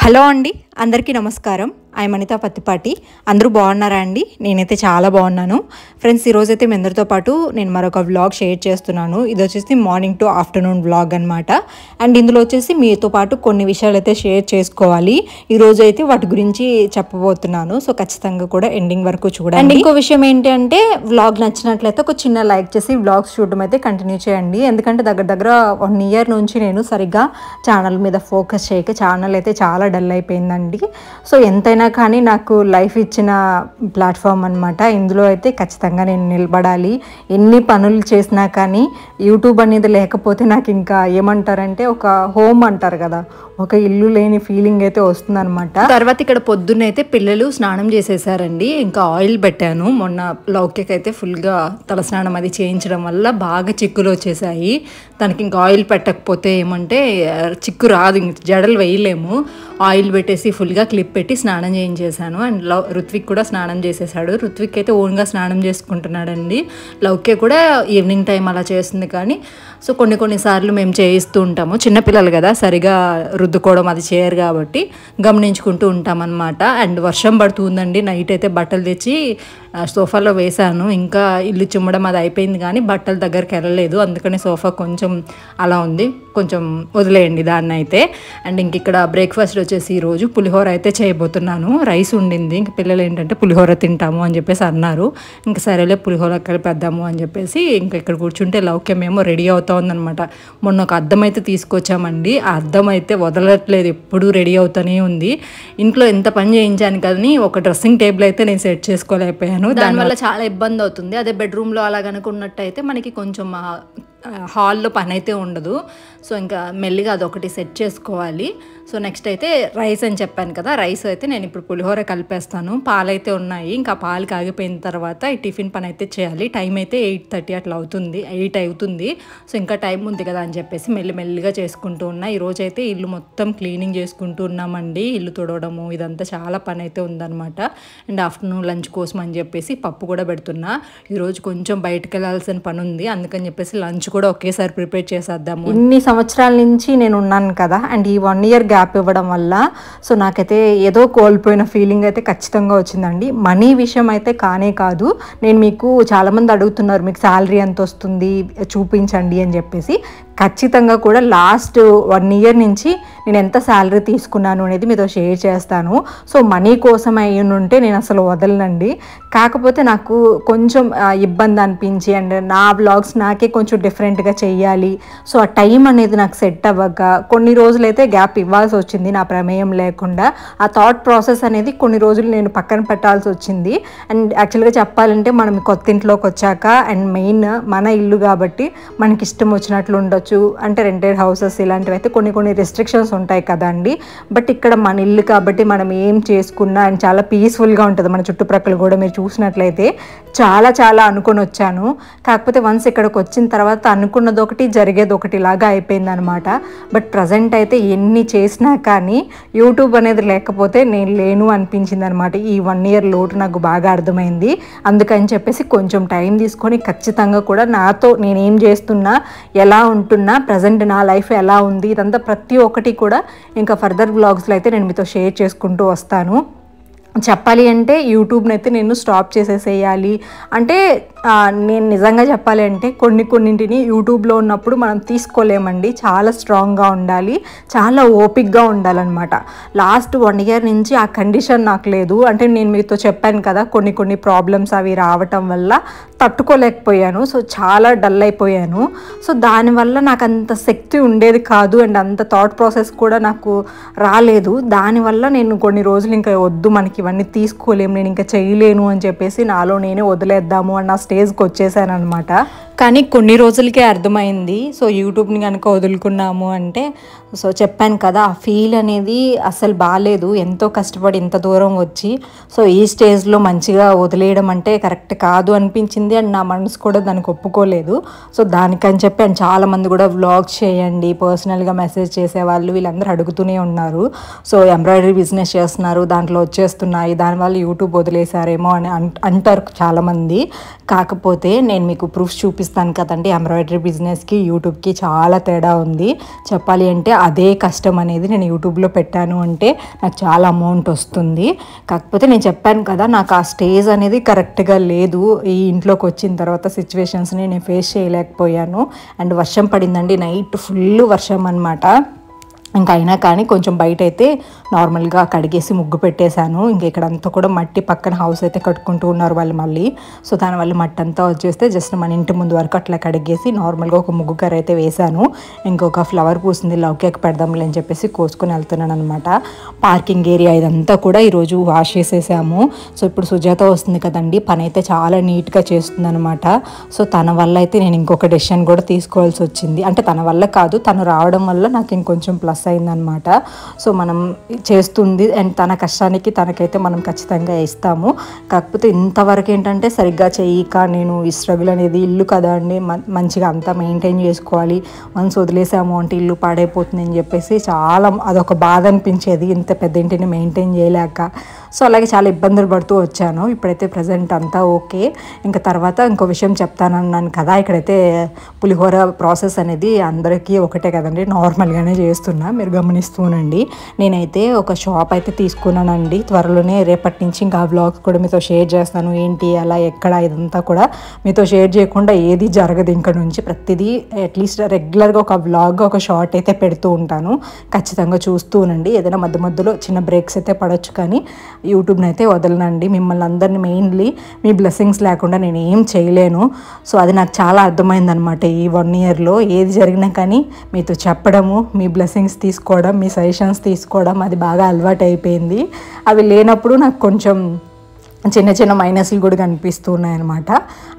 Hello అండి, అందరికీ నమస్కారం. ఐ అనితా పత్తిపాటి. అందరూ బాగున్నారా అండి? నేనైతే చాలా బాగున్నాను ఫ్రెండ్స్. ఈరోజైతే మీ అందరితో పాటు నేను మరొక వ్లాగ్ షేర్ చేస్తున్నాను. ఇది వచ్చేసి మార్నింగ్ టు ఆఫ్టర్నూన్ వ్లాగ్ అనమాట. అండ్ ఇందులో వచ్చేసి మీతో పాటు కొన్ని విషయాలు అయితే షేర్ చేసుకోవాలి. ఈరోజు అయితే వాటి గురించి చెప్పబోతున్నాను. సో ఖచ్చితంగా కూడా ఎండింగ్ వరకు చూడండి. అండ్ ఇంకో విషయం ఏంటి అంటే, వ్లాగ్ నచ్చినట్లయితే ఒక చిన్న లైక్ చేసి వ్లాగ్స్ చూడడం అయితే కంటిన్యూ చేయండి. ఎందుకంటే దగ్గర 1 year నుంచి నేను సరిగ్గా ఛానల్ మీద ఫోకస్ చేయక ఛానల్ అయితే చాలా డల్ అయిపోయిందండి. సో ఎంతైనా కానీ నాకు లైఫ్ ఇచ్చిన ప్లాట్ఫామ్ అనమాట. ఇందులో అయితే ఖచ్చితంగా నేను నిలబడాలి. ఎన్ని పనులు చేసినా కానీ యూట్యూబ్ అనేది లేకపోతే నాకు ఇంకా ఏమంటారంటే ఒక హోమ్ అంటారు కదా, ఒక ఇల్లు లేని ఫీలింగ్ అయితే వస్తుంది అనమాట. తర్వాత ఇక్కడ పొద్దున్నైతే పిల్లలు స్నానం చేసేసారండి. ఇంకా ఆయిల్ పెట్టాను. మొన్న లౌక్యకి అయితే ఫుల్గా తలస్నానం అది చేయించడం వల్ల బాగా చిక్కులు వచ్చేసాయి. తనకి ఇంకా ఆయిల్ పెట్టకపోతే ఏమంటే చిక్కు రాదు, ఇంక జడలు వేయలేము. ఆయిల్ పెట్టేసి ఫుల్గా క్లిప్ పెట్టి స్నానం చేయించేసాను. అండ్ రుత్విక్ కూడా స్నానం చేసేసాడు. రుత్విక్ అయితే ఓన్గా స్నానం చేసుకుంటున్నాడండి. లౌక్య కూడా ఈవినింగ్ టైం అలా చేస్తుంది. కానీ సో కొన్నిసార్లు మేము చేయిస్తూ ఉంటాము. చిన్నపిల్లలు కదా, సరిగా రుద్దుకోవడం అది చేయరు కాబట్టి గమనించుకుంటూ ఉంటామన్నమాట. అండ్ వర్షం పడుతుందండి. నైట్ అయితే బట్టలు తెచ్చి సోఫాలో వేశాను. ఇంకా ఇల్లు చిమ్మడం అది అయిపోయింది కానీ బట్టల దగ్గరికి వెళ్ళలేదు. అందుకని సోఫా కొంచెం అలా ఉంది, కొంచెం వదిలేయండి దాన్ని అయితే. అండ్ ఇంక ఇక్కడ బ్రేక్ఫాస్ట్ వచ్చేసి ఈరోజు పులిహోర అయితే చేయబోతున్నాను. రైస్ ఉండింది, ఇంక పిల్లలు ఏంటంటే పులిహోర తింటాము అని చెప్పేసి అన్నారు. ఇంక సరేలే పులిహోర కలిపేద్దాము అని చెప్పేసి ఇంకా ఇక్కడ కూర్చుంటే లౌక్యమేమో రెడీ అవుతా ఉందనమాట. మొన్న ఒక అద్దం అయితే తీసుకొచ్చామండి. ఆ అద్దం అయితే వదలట్లేదు, ఎప్పుడూ రెడీ అవుతూనే ఉంది. ఇంట్లో ఎంత పని చేయించాను కానీ ఒక డ్రెస్సింగ్ టేబుల్ అయితే నేను సెట్ చేసుకోలేకపోయాను. దానివల్ల చాలా ఇబ్బంది అవుతుంది. అదే బెడ్రూమ్లో అలా కనుకున్నట్టయితే మనకి కొంచెం హాల్లో పని అయితే ఉండదు. సో ఇంకా మెల్లిగా అదొకటి సెట్ చేసుకోవాలి. సో నెక్స్ట్ అయితే రైస్ అని చెప్పాను కదా, రైస్ అయితే నేను ఇప్పుడు పులిహోర కలిపేస్తాను. పాలైతే ఉన్నాయి, ఇంకా పాలు కాగిపోయిన తర్వాత ఈ టిఫిన్ పని అయితే చేయాలి. టైం అయితే 8:30 అట్లా అవుతుంది, 8 అవుతుంది. సో ఇంకా టైం ఉంది కదా అని చెప్పేసి మెల్లిమెల్లిగా చేసుకుంటూ ఉన్నా. ఈరోజు అయితే ఇల్లు మొత్తం క్లీనింగ్ చేసుకుంటూ ఉన్నామండి. ఇల్లు తుడవడము ఇదంతా చాలా పని అయితే ఉందన్నమాట. అండ్ ఆఫ్టర్నూన్ లంచ్ కోసం అని చెప్పేసి పప్పు కూడా పెడుతున్నా. ఈరోజు కొంచెం బయటకు వెళ్ళాల్సిన పని ఉంది, అందుకని చెప్పేసి లంచ్ కూడా ఒకేసారి ప్రిపేర్ చేసేద్దాము. ఇన్ని సంవత్సరాల నుంచి నేను ఉన్నాను కదా, అండ్ ఈ 1 year గ్యాప్ ఇవ్వడం వల్ల సో నాకైతే ఏదో కోల్పోయిన ఫీలింగ్ అయితే ఖచ్చితంగా వచ్చిందండి. మనీ విషయం అయితే కానే కాదు. నేను మీకు చాలామంది అడుగుతున్నారు మీకు శాలరీ ఎంత వస్తుంది చూపించండి అని చెప్పేసి. ఖచ్చితంగా కూడా లాస్ట్ 1 year నుంచి నేను ఎంత శాలరీ తీసుకున్నాను అనేది మీతో షేర్ చేస్తాను. సో మనీ కోసం అయ్యుంటే నేను అసలు వదలనండి. కాకపోతే నాకు కొంచెం ఇబ్బంది అనిపించి అండ్ నా వ్లాగ్స్ నాకే కొంచెం డిఫరెంట్గా చెయ్యాలి. సో ఆ టైం అనేది నాకు సెట్ అవ్వక కొన్ని రోజులైతే గ్యాప్ ఇవ్వాల్సి వచ్చింది నా ప్రమేయం లేకుండా. ఆ థాట్ ప్రాసెస్ అనేది కొన్ని రోజులు నేను పక్కన పెట్టాల్సి వచ్చింది. అండ్ యాక్చువల్గా చెప్పాలంటే మనం కొత్త ఇంట్లోకి వచ్చాక అండ్ మెయిన్ మన ఇల్లు కాబట్టి మనకి ఇష్టం వచ్చినట్లు ఉండొచ్చు. అంటే రెంటెడ్ హౌసెస్ ఇలాంటివి అయితే కొన్ని రెస్ట్రిక్షన్స్ ఉంటాయి కదండి. బట్ ఇక్కడ మన ఇల్లు కాబట్టి మనం ఏం చేసుకున్నా అండ్ చాలా పీస్ఫుల్గా ఉంటుంది. మన చుట్టుప్రక్కల కూడా మీరు చూసినట్లయితే చాలా అనుకొని వచ్చాను. కాకపోతే వన్స్ ఇక్కడికి వచ్చిన తర్వాత అనుకున్నది ఒకటి జరిగేది ఒకటి లాగా అయిపోయింది అనమాట. బట్ ప్రజెంట్ అయితే ఎన్ని చేసినా కానీ యూట్యూబ్ అనేది లేకపోతే నేను లేను అనిపించింది అనమాట. ఈ 1 year లోటు నాకు బాగా అర్థమైంది. అందుకని చెప్పేసి కొంచెం టైం తీసుకొని ఖచ్చితంగా కూడా నాతో నేనేం చేస్తున్నా, ఎలా ఉంటున్నా, ప్రజెంట్ నా లైఫ్ ఎలా ఉంది, ఇదంతా ప్రతి ఒక్కటి కూడా ఇంకా ఫర్దర్ వ్లాగ్స్లో అయితే నేను మీతో షేర్ చేసుకుంటూ వస్తాను. చెప్పాలి అంటే యూట్యూబ్ని అయితే నేను స్టాప్ చేసేసేయాలి అంటే నేను నిజంగా చెప్పాలి అంటే కొన్నింటిని యూట్యూబ్లో ఉన్నప్పుడు మనం తీసుకోలేమండి. చాలా స్ట్రాంగ్గా ఉండాలి, చాలా ఓపిక్గా ఉండాలన్నమాట. లాస్ట్ 1 year నుంచి ఆ కండిషన్ నాకు లేదు. అంటే నేను మీతో చెప్పాను కదా కొన్ని ప్రాబ్లమ్స్ అవి రావటం వల్ల తట్టుకోలేకపోయాను. సో చాలా డల్ అయిపోయాను. సో దానివల్ల నాకు అంత శక్తి ఉండేది కాదు అండ్ అంత థాట్ ప్రాసెస్ కూడా నాకు రాలేదు. దానివల్ల నేను కొన్ని రోజులు ఇంకా వద్దు, మనకి ఇవన్నీ తీసుకోలేము, నేను ఇంకా చేయలేను అని చెప్పేసి నాలో నేనే వదిలేద్దాము అన్న స్టేజ్కి వచ్చేసాను అనమాట. కానీ కొన్ని రోజులకే అర్థమైంది. సో యూట్యూబ్ని కనుక వదులుకున్నాము అంటే సో చెప్పాను కదా, ఆ ఫీల్ అనేది అసలు బాగాలేదు. ఎంతో కష్టపడి ఇంత దూరం వచ్చి సో ఈ స్టేజ్లో మంచిగా వదిలేయడం అంటే కరెక్ట్ కాదు అనిపించింది. అండ్ నా మనసు కూడా దానికి ఒప్పుకోలేదు. సో దానికని చెప్పి అండ్ చాలామంది కూడా వ్లాగ్స్ చేయండి, పర్సనల్గా మెసేజ్ చేసేవాళ్ళు వీళ్ళందరూ అడుగుతూనే ఉన్నారు. సో ఎంబ్రాయిడరీ బిజినెస్ చేస్తున్నారు, దాంట్లో వచ్చేస్తున్నాయి, దానివల్ల యూట్యూబ్ వదిలేశారేమో అని అంటారు చాలామంది. కాకపోతే నేను మీకు ప్రూఫ్ చూపిస్తాను. చూపిస్తాను కదండి, ఎంబ్రాయిడరీ బిజినెస్కి యూట్యూబ్కి చాలా తేడా ఉంది. చెప్పాలి అంటే అదే కష్టం అనేది నేను యూట్యూబ్లో పెట్టాను అంటే నాకు చాలా అమౌంట్ వస్తుంది. కాకపోతే నేను చెప్పాను కదా, నాకు ఆ స్టేజ్ అనేది కరెక్ట్గా లేదు. ఈ ఇంట్లోకి వచ్చిన తర్వాత సిచ్యువేషన్స్ని నేను ఫేస్ చేయలేకపోయాను. అండ్ వర్షం పడిందండి, నైట్ ఫుల్ వర్షం అనమాట. ఇంకా అయినా కానీ కొంచెం బయట అయితే నార్మల్గా కడిగేసి ముగ్గు పెట్టేశాను. ఇంక ఇక్కడంతా కూడా మట్టి, పక్కన హౌస్ అయితే కట్టుకుంటూ ఉన్నారు వాళ్ళు మళ్ళీ. సో దానివల్ల మట్టి అంతా వచ్చేస్తే జస్ట్ మన ఇంటి ముందు వరకు అట్లా కడిగేసి నార్మల్గా ఒక ముగ్గు కర్ర అయితే వేశాను. ఇంకొక ఫ్లవర్ పూసింది, లవ్కేక్ పెడదాంలే అని చెప్పేసి కోసుకొని వెళ్తున్నాను అనమాట. పార్కింగ్ ఏరియా ఇదంతా కూడా ఈరోజు వాష్ చేసేసాము. సో ఇప్పుడు సుజాత వస్తుంది కదండి, పని అయితే చాలా నీట్గా చేస్తుంది అనమాట. సో తన వల్ల అయితే నేను ఇంకొక డెసిషన్ కూడా తీసుకోవాల్సి వచ్చింది. అంటే తన వల్ల కాదు, తను రావడం వల్ల నాకు ఇంకొంచెం ప్లస్ అయిందనమాట. సో మనం చేస్తుంది అండ్ తన కష్టానికి తనకైతే మనం ఖచ్చితంగా ఇస్తాము. కాకపోతే ఇంతవరకు ఏంటంటే సరిగ్గా చేయక నేను ఈ స్ట్రగుల్ అనేది, ఇల్లు కదా అండి మంచిగా అంతా మెయింటైన్ చేసుకోవాలి, వన్స్ వదిలేసాము అంటే ఇల్లు పాడైపోతుంది అని చెప్పేసి చాలా అదొక బాధ అనిపించేది, ఇంత పెద్ద ఇంటిని మెయింటైన్ చేయలేక. సో అలాగే చాలా ఇబ్బందులు పడుతూ వచ్చాను. ఇప్పుడైతే ప్రజెంట్ అంతా ఓకే. ఇంకా తర్వాత ఇంకో విషయం చెప్తానన్నాను కదా, ఇక్కడైతే పులిహోర ప్రాసెస్ అనేది అందరికీ ఒకటే కదండి, నార్మల్గానే చేస్తున్నా, మీరు గమనిస్తూనండి. నేనైతే ఒక షాప్ అయితే తీసుకున్నానండి. త్వరలోనే రేపటి నుంచి ఇంకా ఆ వ్లాగ్స్ కూడా మీతో షేర్ చేస్తాను. ఏంటి అలా ఎక్కడ ఇదంతా కూడా మీతో షేర్ చేయకుండా ఏది జరగదు ఇంకా నుంచి. ప్రతిదీ అట్లీస్ట్ రెగ్యులర్గా ఒక వ్లాగ్, ఒక షార్ట్ అయితే పెడుతూ ఉంటాను. ఖచ్చితంగా చూస్తూ ఉండండి. ఏదైనా మధ్య మధ్యలో చిన్న బ్రేక్స్ అయితే పడవచ్చు, కానీ యూట్యూబ్ని అయితే వదలనండి. మిమ్మల్ని అందరినీ మెయిన్లీ మీ బ్లెస్సింగ్స్ లేకుండా నేను ఏం చేయలేను. సో అది నాకు చాలా అర్థమైందనమాట. ఈ 1 yearలో ఏది జరిగినా కానీ మీతో చెప్పడము, మీ బ్లెస్సింగ్స్ తీసుకోవడం, మీ సజెషన్స్ తీసుకోవడం అది బాగా అలవాటు అయిపోయింది. అవి లేనప్పుడు నాకు కొంచెం చిన్న చిన్న మైనస్లు కూడా కనిపిస్తూ ఉన్నాయన్నమాట.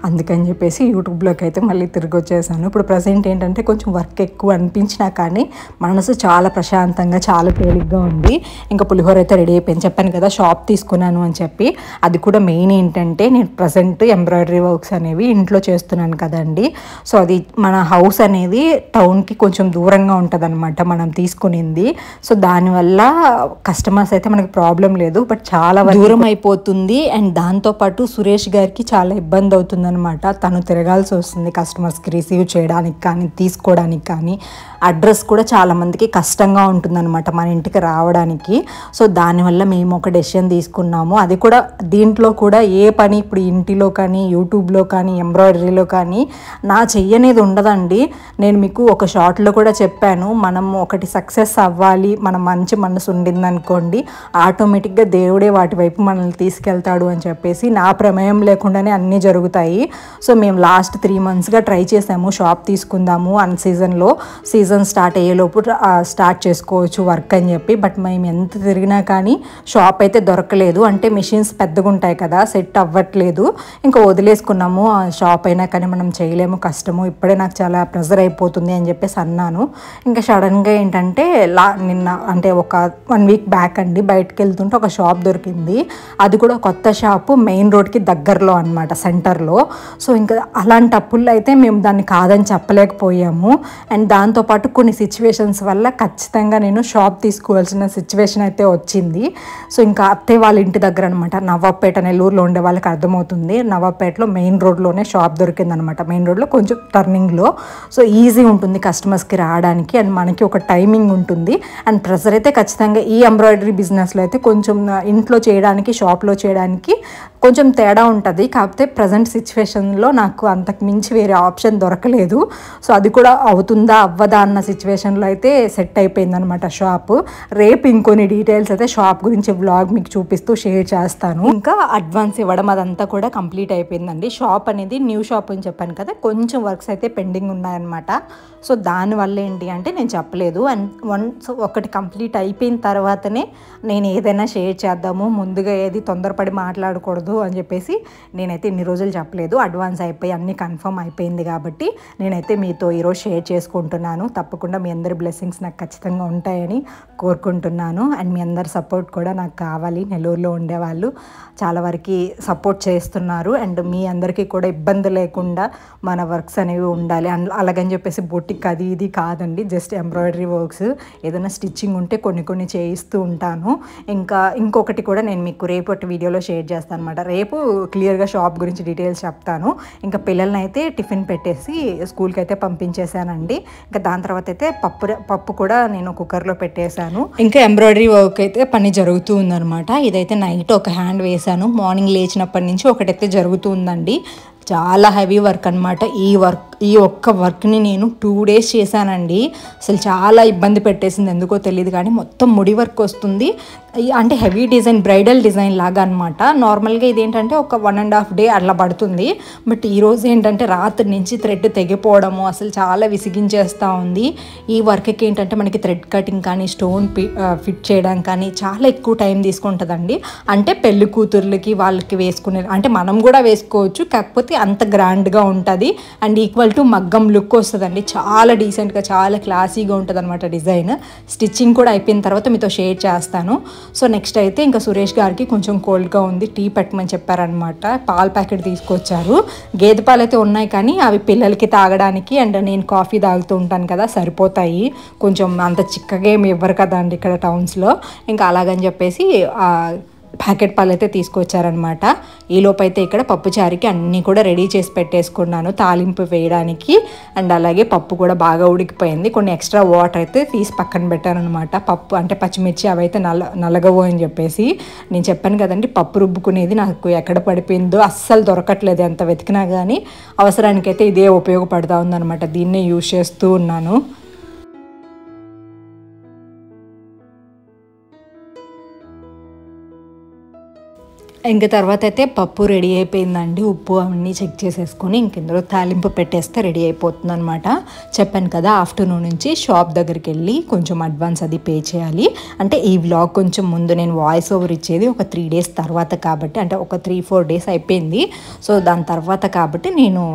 అందుకని చెప్పేసి యూట్యూబ్లోకి అయితే మళ్ళీ తిరిగి వచ్చేసాను. ఇప్పుడు ప్రజెంట్ ఏంటంటే కొంచెం వర్క్ ఎక్కువ అనిపించినా కానీ మనసు చాలా ప్రశాంతంగా, చాలా తేలిగ్గా ఉంది. ఇంకా పులిహోర అయితే రెడీ అయిపోయింది. చెప్పాను కదా షాప్ తీసుకున్నాను అని చెప్పి. అది కూడా మెయిన్ ఏంటంటే నేను ప్రజెంట్ ఎంబ్రాయిడరీ వర్క్స్ అనేవి ఇంట్లో చేస్తున్నాను కదండి. సో అది మన హౌస్ అనేది టౌన్కి కొంచెం దూరంగా ఉంటుంది అనమాట మనం తీసుకునింది. సో దానివల్ల కస్టమర్స్ అయితే మనకి ప్రాబ్లం లేదు, బట్ చాలా దూరం అయిపోతుంది. అండ్ దాంతోపాటు సురేష్ గారికి చాలా ఇబ్బంది అవుతుందన్నమాట. తను తిరగాల్సి వస్తుంది కస్టమర్స్కి రిసీవ్ చేయడానికి కానీ, తీసుకోవడానికి కానీ. అడ్రస్ కూడా చాలామందికి కష్టంగా ఉంటుందన్నమాట మన ఇంటికి రావడానికి. సో దానివల్ల మేము ఒక డెసిషన్ తీసుకున్నాము. అది కూడా దీంట్లో కూడా ఏ పని ఇప్పుడు ఇంటిలో కానీ, యూట్యూబ్లో కానీ, ఎంబ్రాయిడరీలో కానీ నా చెయ్యనేది ఉండదండి. నేను మీకు ఒక షార్ట్లో కూడా చెప్పాను, మనం ఒకటి సక్సెస్ అవ్వాలి, మన మంచి మనసు ఉండిందనుకోండి, ఆటోమేటిక్గా దేవుడే వాటి వైపు మనల్ని తీసుకెళ్తాడు అని చెప్పేసి. నా ప్రమేయం లేకుండానే అన్నీ జరుగుతాయి. సో మేము లాస్ట్ 3 monthsగా ట్రై చేసాము షాప్ తీసుకుందాము అన్ సీజన్లో, సీజన్ స్టార్ట్ అయ్యేలోపు స్టార్ట్ చేసుకోవచ్చు వర్క్ అని చెప్పి. బట్ మేము ఎంత తిరిగినా కానీ షాప్ అయితే దొరకలేదు. అంటే మిషన్స్ పెద్దగా ఉంటాయి కదా, సెట్ అవ్వట్లేదు. ఇంకా వదిలేసుకున్నాము. ఆ షాప్ అయినా కానీ మనం చేయలేము, కష్టము, ఇప్పుడే నాకు చాలా ప్రెజర్ అయిపోతుంది అని చెప్పేసి అన్నాను. ఇంకా సడన్గా ఏంటంటే నిన్న అంటే ఒక 1 week బ్యాక్ అండి, బయటకు వెళ్తుంటే ఒక షాప్ దొరికింది. అది కూడా కొత్త షాపు, మెయిన్ రోడ్కి దగ్గరలో అనమాట, సెంటర్లో. సో ఇంకా అలాంటప్పుడు అయితే మేము దాన్ని కాదని చెప్పలేకపోయాము. అండ్ దాంతోపాటు కొన్ని సిచ్యువేషన్స్ వల్ల ఖచ్చితంగా నేను షాప్ తీసుకోవాల్సిన సిచ్యువేషన్ అయితే వచ్చింది. సో ఇంకా అత్తయ్య వాళ్ళ ఇంటి దగ్గర అనమాట, నవాబ్పేట, నెల్లూరులో ఉండే వాళ్ళకి అర్థమవుతుంది. నవాబ్పేటలో మెయిన్ రోడ్లోనే షాప్ దొరికిందనమాట. మెయిన్ రోడ్లో కొంచెం టర్నింగ్లో. సో ఈజీ ఉంటుంది కస్టమర్స్కి రావడానికి అండ్ మనకి ఒక టైమింగ్ ఉంటుంది. అండ్ ప్రెజర్ అయితే ఖచ్చితంగా ఈ ఎంబ్రాయిడరీ బిజినెస్లో అయితే కొంచెం ఇంట్లో చేయడానికి, షాప్లో చేయడానికి కొంచెం తేడా ఉంటుంది. కాకపోతే ప్రజెంట్ సిచ్యువేషన్లో నాకు అంతకు మించి వేరే ఆప్షన్ దొరకలేదు. సో అది కూడా అవుతుందా అవ్వదా అన్న సిచ్యువేషన్లో అయితే సెట్ అయిపోయిందనమాట షాప్. రేపు ఇంకొన్ని డీటెయిల్స్ అయితే షాప్ గురించి వ్లాగ్ మీకు చూపిస్తూ షేర్ చేస్తాను. ఇంకా అడ్వాన్స్ ఇవ్వడం అదంతా కూడా కంప్లీట్ అయిపోయిందండి. షాప్ అనేది న్యూ షాప్ అని చెప్పాను కదా, కొంచెం వర్క్స్ అయితే పెండింగ్ ఉన్నాయన్నమాట. సో దానివల్ల ఏంటి అంటే నేను చెప్పలేదు. అండ్ వన్స్ ఒకటి కంప్లీట్ అయిపోయిన తర్వాతనే నేను ఏదైనా షేర్ చేద్దాము, ముందుగా ఏది తొందరపడి మాట్లాడకూడదు అని చెప్పేసి నేనైతే ఇన్ని రోజులు చెప్పలేదు. అడ్వాన్స్ అయిపోయి అన్నీ కన్ఫర్మ్ అయిపోయింది కాబట్టి నేనైతే మీతో ఈరోజు షేర్ చేసుకుంటున్నాను. తప్పకుండా మీ అందరి బ్లెస్సింగ్స్ నాకు ఖచ్చితంగా ఉంటాయని కోరుకుంటున్నాను. అండ్ మీ అందరి సపోర్ట్ కూడా నాకు కావాలి. నెల్లూరులో ఉండేవాళ్ళు చాలా వరకు సపోర్ట్ చేస్తున్నారు. అండ్ మీ అందరికీ కూడా ఇబ్బంది లేకుండా మన వర్క్స్ అనేవి ఉండాలి. అండ్ అలాగని చెప్పేసి బొటిక్ అది ఇది కాదండి, జస్ట్ ఎంబ్రాయిడరీ వర్క్స్, ఏదైనా స్టిచ్చింగ్ ఉంటే కొన్ని చేయిస్తూ ఉంటాను. ఇంకొకటి కూడా నేను మీకు రేపటి వీడియోలో షేర్ చేస్తాను అనమాట. రేపు క్లియర్గా షాప్ గురించి డీటెయిల్స్ చెప్తాను. ఇంకా పిల్లల్ని అయితే టిఫిన్ పెట్టేసి స్కూల్కి అయితే పంపించేశానండి. ఇంకా దాని తర్వాత అయితే పప్పు కూడా నేను కుక్కర్లో పెట్టేశాను. ఇంకా ఎంబ్రాయిడరీ వర్క్ అయితే పని జరుగుతూ ఉందన్నమాట. ఇదైతే నైట్ ఒక హ్యాండ్ వేశాను, మార్నింగ్ లేచినప్పటి నుంచి ఒకటైతే జరుగుతూ ఉందండి. చాలా హెవీ వర్క్ అనమాట. ఈ ఒక్క వర్క్ని నేను 2 days చేశానండి. అసలు చాలా ఇబ్బంది పెట్టేసింది, ఎందుకో తెలియదు కానీ మొత్తం ముడి వర్క్ వస్తుంది. అంటే హెవీ డిజైన్, బ్రైడల్ డిజైన్ లాగా అనమాట. నార్మల్గా ఇదేంటంటే ఒక 1.5 day అట్లా పడుతుంది. బట్ ఈరోజు ఏంటంటే రాత్రి నుంచి థ్రెడ్ తెగిపోవడము అసలు చాలా విసిగించేస్తూ ఉంది. ఈ వర్క్కి ఏంటంటే మనకి థ్రెడ్ కటింగ్ కానీ స్టోన్ ఫిట్ చేయడం కానీ చాలా ఎక్కువ టైం తీసుకుంటుందండి. అంటే పెళ్లి కూతుర్లకి వాళ్ళకి వేసుకునే, అంటే మనం కూడా వేసుకోవచ్చు, కాకపోతే అంత గ్రాండ్గా ఉంటుంది. అండ్ ఈక్వల్ టు మగ్గం లుక్ వస్తుందండి. చాలా డీసెంట్గా, చాలా క్లాసీగా ఉంటుంది అనమాట డిజైన్. స్టిచ్చింగ్ కూడా అయిపోయిన తర్వాత మీతో షేర్ చేస్తాను. సో నెక్స్ట్ అయితే ఇంకా సురేష్ గారికి కొంచెం కోల్డ్గా ఉంది, టీ పెట్టమని చెప్పారనమాట. పాల ప్యాకెట్ తీసుకొచ్చారు. గేదె పాలు అయితే ఉన్నాయి కానీ అవి పిల్లలకి తాగడానికి, అండ్ నేను కాఫీ తాగుతూ ఉంటాను కదా, సరిపోతాయి. కొంచెం అంత చిక్కగా ఏమి ఇవ్వరు కదా అండి ఇక్కడ టౌన్స్లో. ఇంకా అలాగని చెప్పేసి ప్యాకెట్ పాలు అయితే తీసుకొచ్చారనమాట. ఈలోపు అయితే ఇక్కడ పప్పుచారుకి అన్నీ కూడా రెడీ చేసి పెట్టేసుకున్నాను తాలింపు వేయడానికి. అండ్ అలాగే పప్పు కూడా బాగా ఉడికిపోయింది. కొన్ని ఎక్స్ట్రా వాటర్ అయితే తీసి పక్కన పెట్టాను అనమాట. పప్పు అంటే పచ్చిమిర్చి అవి అయితే నలగవు అని చెప్పేసి. నేను చెప్పాను కదండి, పప్పు రుబ్బుకునేది నాకు ఎక్కడ పడిపోయిందో అస్సలు దొరకట్లేదు, ఎంత వెతికినా కానీ. అవసరానికైతే ఇదే ఉపయోగపడుతూ ఉందన్నమాట. దీన్నే యూజ్ చేస్తూ ఉన్నాను. ఇంక తర్వాత అయితే పప్పు రెడీ అయిపోయిందండి. ఉప్పు అవన్నీ చెక్ చేసేసుకొని ఇంక ఇందులో తాలింపు పెట్టేస్తే రెడీ అయిపోతుంది అనమాట. చెప్పాను కదా, ఆఫ్టర్నూన్ నుంచి షాప్ దగ్గరికి వెళ్ళి కొంచెం అడ్వాన్స్ అది పే చేయాలి. అంటే ఈ వ్లాగ్ కొంచెం ముందు నేను వాయిస్ ఓవర్ ఇచ్చేది ఒక 3 days తర్వాత కాబట్టి, అంటే ఒక 3-4 days అయిపోయింది. సో దాని తర్వాత కాబట్టి నేను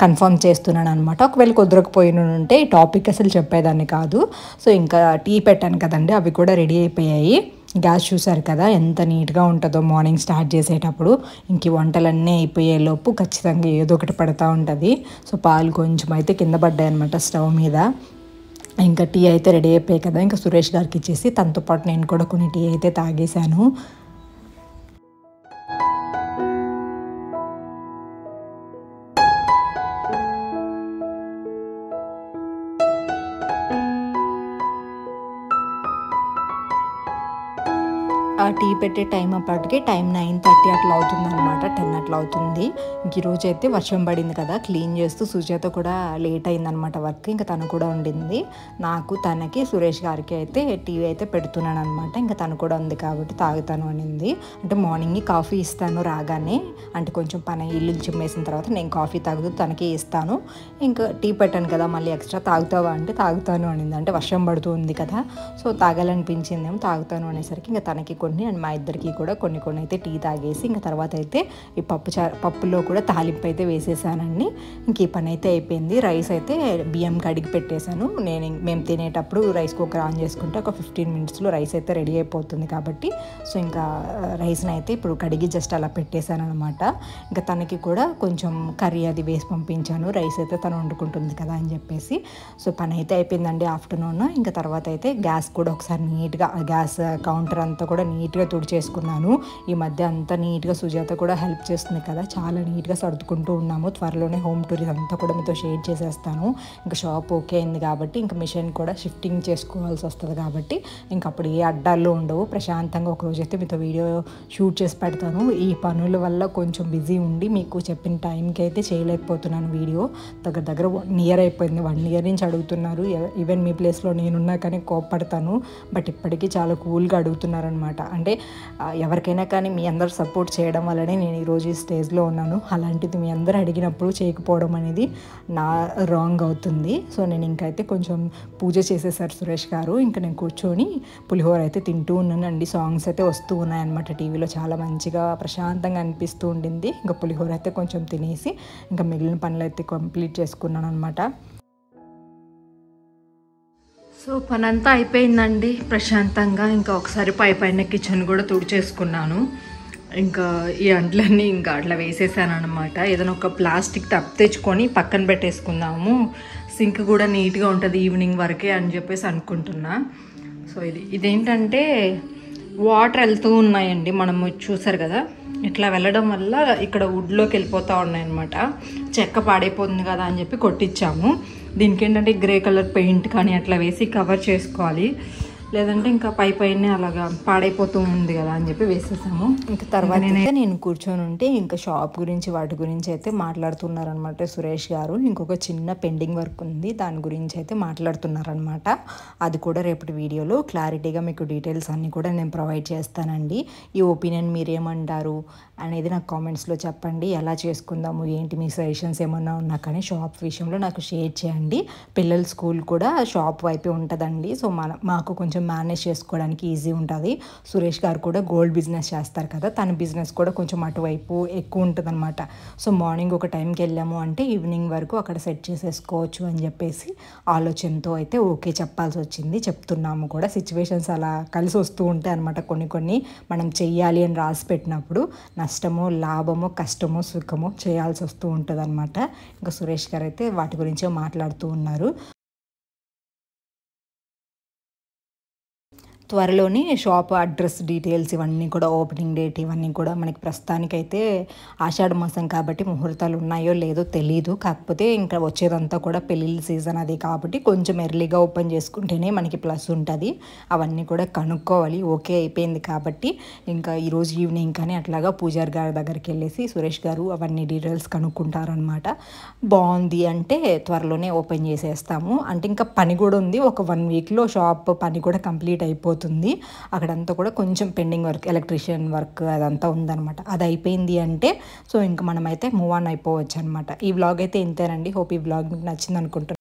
కన్ఫర్మ్ చేస్తున్నాను అనమాట. ఒకవేళ కుదరకపోయిన ఉంటే ఈ టాపిక్ అసలు చెప్పేదాన్ని కాదు. సో ఇంకా టీ పెట్టాను కదండి, అవి కూడా రెడీ అయిపోయాయి. గ్యాస్ చూసారు కదా ఎంత నీట్గా ఉంటుందో మార్నింగ్ స్టార్ట్ చేసేటప్పుడు. ఇంక వంటలన్నీ అయిపోయేలోపు ఖచ్చితంగా ఏదో ఒకటి పడుతూ ఉంటుంది. సో పాలు కొంచెం అయితే కింద పడ్డాయి అనమాట స్టవ్ మీద. ఇంకా టీ అయితే రెడీ అయిపోయాయి కదా, ఇంకా సురేష్ గారికి ఇచ్చేసి తనతో పాటు నేను కూడా కొన్ని టీ అయితే తాగేశాను. ఆ టీ పెట్టే టైం అప్పటికి టైం 9:30 అట్లా అవుతుంది అనమాట, 10 అట్లా అవుతుంది. ఇంక ఈరోజు అయితే వర్షం పడింది కదా, క్లీన్ చేస్తూ సుజాత కూడా లేట్ అయిందనమాట వర్క్. ఇంకా తను కూడా ఉండింది. నాకు, తనకి, సురేష్ గారికి అయితే టీవీ అయితే పెడుతున్నాను అనమాట. ఇంకా తను కూడా ఉంది కాబట్టి తాగుతాను అనింది. అంటే మార్నింగ్ కాఫీ ఇస్తాను రాగానే, అంటే కొంచెం పని ఇల్లు చిమ్మేసిన తర్వాత నేను కాఫీ తాగుతూ తనకి ఇస్తాను. ఇంకా టీ పెట్టాను కదా, మళ్ళీ ఎక్స్ట్రా తాగుతావా అంటే తాగుతాను అనింది. అంటే వర్షం పడుతూ ఉంది కదా, సో తాగాలనిపించిందేమో, తాగుతాను అనేసరికి ఇంకా తనకి కొన్ని అండ్ మా ఇద్దరికి కూడా కొన్ని అయితే టీ తాగేసి ఇంకా తర్వాత అయితే ఈ పప్పులో కూడా తాలింపు అయితే వేసేసానండి. ఇంక ఈ పని అయితే అయిపోయింది. రైస్ అయితే బియ్యం కడిగి పెట్టేశాను. మేము తినేటప్పుడు రైస్ కుక్కర్ ఆన్ చేసుకుంటే ఒక 15 minutesలో రైస్ అయితే రెడీ అయిపోతుంది కాబట్టి, సో ఇంకా రైస్ని అయితే ఇప్పుడు కడిగి జస్ట్ అలా పెట్టేశాను అనమాట. ఇంకా తనకి కూడా కొంచెం కర్రీ అది వేసి పంపించాను, రైస్ అయితే తను వండుకుంటుంది కదా అని చెప్పేసి. సో పని అయితే అయిపోయిందండి ఆఫ్టర్నూన్. ఇంకా తర్వాత అయితే గ్యాస్ కూడా ఒకసారి నీట్గా, గ్యాస్ కౌంటర్ అంతా కూడా నీట్గా తుడిచేసుకున్నాను. ఈ మధ్య అంతా నీట్గా సుజాత కూడా హెల్ప్ చేస్తుంది కదా, చాలా నీట్గా సర్దుకుంటూ ఉన్నాము. త్వరలోనే హోమ్ టూర్ ఇదంతా కూడా మీతో షేర్ చేసేస్తాను. ఇంకా షాప్ ఓకే అయింది కాబట్టి ఇంకా మిషన్ కూడా షిఫ్టింగ్ చేసుకోవాల్సి వస్తుంది కాబట్టి ఇంకా అప్పుడు ఏ అడ్డాల్లో ఉండవు. ప్రశాంతంగా ఒకరోజు అయితే మీతో వీడియో షూట్ చేసి పెడతాను. ఈ పనుల వల్ల కొంచెం బిజీ ఉండి మీకు చెప్పిన టైంకి అయితే చేయలేకపోతున్నాను వీడియో. దగ్గర 1 year అయిపోయింది. 1 year నుంచి అడుగుతున్నారు. ఈవెన్ మీ ప్లేస్లో నేనున్నా కానీ కోప్పడతాను, బట్ ఇప్పటికీ చాలా కూల్గా అడుగుతున్నారనమాట. అంటే ఎవరికైనా కానీ మీ అందరు సపోర్ట్ చేయడం వల్లనే నేను ఈరోజు ఈ స్టేజ్లో ఉన్నాను. అలాంటిది మీ అందరూ అడిగినప్పుడు చేయకపోవడం అనేది నా రాంగ్ అవుతుంది. సో నేను ఇంకైతే కొంచెం పూజ చేసేసారు సురేష్ గారు. ఇంకా నేను కూర్చొని పులిహోర అయితే తింటూ ఉన్నానండి. సాంగ్స్ అయితే వస్తూ ఉన్నాయన్నమాట టీవీలో, చాలా మంచిగా ప్రశాంతంగా అనిపిస్తూ ఉండింది. ఇంకా పులిహోర అయితే కొంచెం తినేసి ఇంకా మిగిలిన పనులు అయితే కంప్లీట్ చేసుకున్నాను అనమాట. సో పనంతా అయిపోయిందండి ప్రశాంతంగా. ఇంకా ఒకసారి పైన కిచెన్ కూడా తుడిచేసుకున్నాను. ఇంకా ఈ అంట్లన్నీ ఇంకా అట్లా వేసేసాను అనమాట. ఏదైనా ఒక ప్లాస్టిక్ టబ్ తెచ్చుకొని పక్కన పెట్టేసుకుందాము, సింక్ కూడా నీట్గా ఉంటుంది ఈవినింగ్ వరకే అని చెప్పేసి అనుకుంటున్నా. సో ఇదేంటంటే వాటర్ వెళ్తూ ఉన్నాయండి, మనం చూసారు కదా, ఇట్లా వెళ్ళడం వల్ల ఇక్కడ వుడ్లోకి వెళ్ళిపోతూ ఉన్నాయన్నమాట. చెక్క పాడైపోతుంది కదా అని చెప్పి కొట్టించాము. దీనికి ఏంటంటే గ్రే కలర్ పెయింట్ కానీ అట్లా వేసి కవర్ చేసుకోవాలి, లేదంటే ఇంకా పైన అలాగా పాడైపోతూ ఉంది కదా అని చెప్పి వేసేసాము. ఇంకా తర్వాత నేను కూర్చొని ఉంటే ఇంకా షాప్ గురించి వాటి గురించి అయితే మాట్లాడుతున్నారనమాట సురేష్ గారు. ఇంకొక చిన్న పెండింగ్ వర్క్ ఉంది, దాని గురించి అయితే మాట్లాడుతున్నారనమాట. అది కూడా రేపటి వీడియోలో క్లారిటీగా మీకు డీటెయిల్స్ అన్నీ కూడా నేను ప్రొవైడ్ చేస్తానండి. ఈ ఒపీనియన్ మీరేమంటారు అనేది నాకు కామెంట్స్లో చెప్పండి. ఎలా చేసుకుందాము ఏంటి, మీ సజెషన్స్ ఏమన్నా ఉన్నా కానీ షాప్ విషయంలో నాకు షేర్ చేయండి. పిల్లల స్కూల్ కూడా షాప్ వైపే ఉంటుందండి. సో మాకు కొంచెం మేనేజ్ చేసుకోవడానికి ఈజీ ఉంటుంది. సురేష్ గారు కూడా గోల్డ్ బిజినెస్ చేస్తారు కదా, తన బిజినెస్ కూడా కొంచెం అటువైపు ఎక్కువ ఉంటుంది అనమాట. సో మార్నింగ్ ఒక టైంకి వెళ్ళాము అంటే ఈవినింగ్ వరకు అక్కడ సెట్ చేసేసుకోవచ్చు అని చెప్పేసి ఆలోచనతో అయితే ఓకే చెప్పాల్సి వచ్చింది. చెప్తున్నాము కూడా, సిచ్యువేషన్స్ అలా కలిసి వస్తూ ఉంటాయి అనమాట. కొన్ని మనం చెయ్యాలి అని రాసి పెట్టినప్పుడు నష్టమో లాభమో కష్టమో సుఖమో చేయాల్సి వస్తూ ఉంటుంది అనమాట. ఇంకా సురేష్ గారు అయితే వాటి గురించే మాట్లాడుతూ ఉన్నారు. త్వరలోనే షాప్ అడ్రస్ డీటెయిల్స్ ఇవన్నీ కూడా, ఓపెనింగ్ డేట్ ఇవన్నీ కూడా మనకి ప్రస్తుతానికైతే ఆషాఢ మాసం కాబట్టి ముహూర్తాలు ఉన్నాయో లేదో తెలీదు. కాకపోతే ఇంకా వచ్చేదంతా కూడా పెళ్ళిళ్ళ సీజన్ అది కాబట్టి కొంచెం ఎర్లీగా ఓపెన్ చేసుకుంటేనే మనకి ప్లస్ ఉంటుంది. అవన్నీ కూడా కనుక్కోవాలి. ఓకే అయిపోయింది కాబట్టి ఇంకా ఈరోజు ఈవినింగ్ కానీ అట్లాగా పూజారి గారి దగ్గరికి వెళ్ళేసి సురేష్ గారు అవన్నీ డీటెయిల్స్ కనుక్కుంటారనమాట. బాగుంది అంటే త్వరలోనే ఓపెన్ చేసేస్తాము. అంటే ఇంకా పని కూడా ఉంది, ఒక 1 వీక్లో షాప్ పని కూడా కంప్లీట్ అయిపోతుంది. అక్కడంతా కూడా కొంచెం పెండింగ్ వర్క్, ఎలక్ట్రీషియన్ వర్క్ అదంతా ఉందన్నమాట. అది అయిపోయింది అంటే సో ఇంకా మనమైతే మూవ్ ఆన్ అయిపోవచ్చు అనమాట. ఈ వ్లాగ్ అయితే ఇంతేనండి. హోప్ ఈ వ్లాగ్ మీకు నచ్చింది అనుకుంటున్నాను.